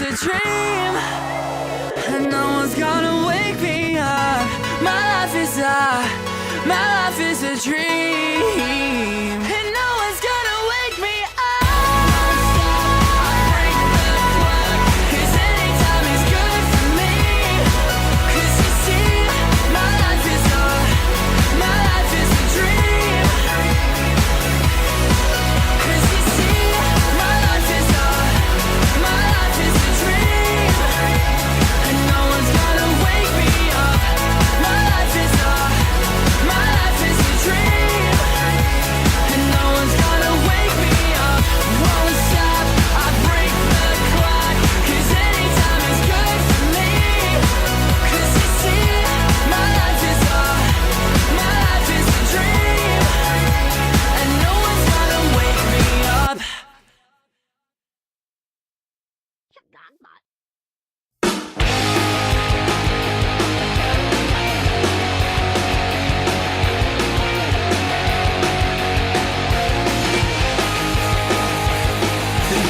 a dream, and no one's gonna wake me up. My life is a dream, and no one's gonna wake me up. Break the clock, 'cause anytime is good for me. 'Cause you see, my life is a dream. 'Cause you see, my life is a dream, and no one's gonna wake me up. My life is a dream, and no one's gonna wake me up. Won't stop, I break the clock, 'cause anytime is good for me. 'Cause you see, my life is a dream, and no one's gonna wake me up.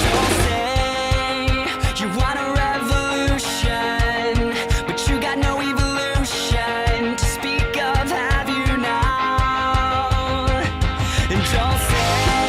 Don't say you want a revolution, but you got no evolution to speak of, have you now? And don't say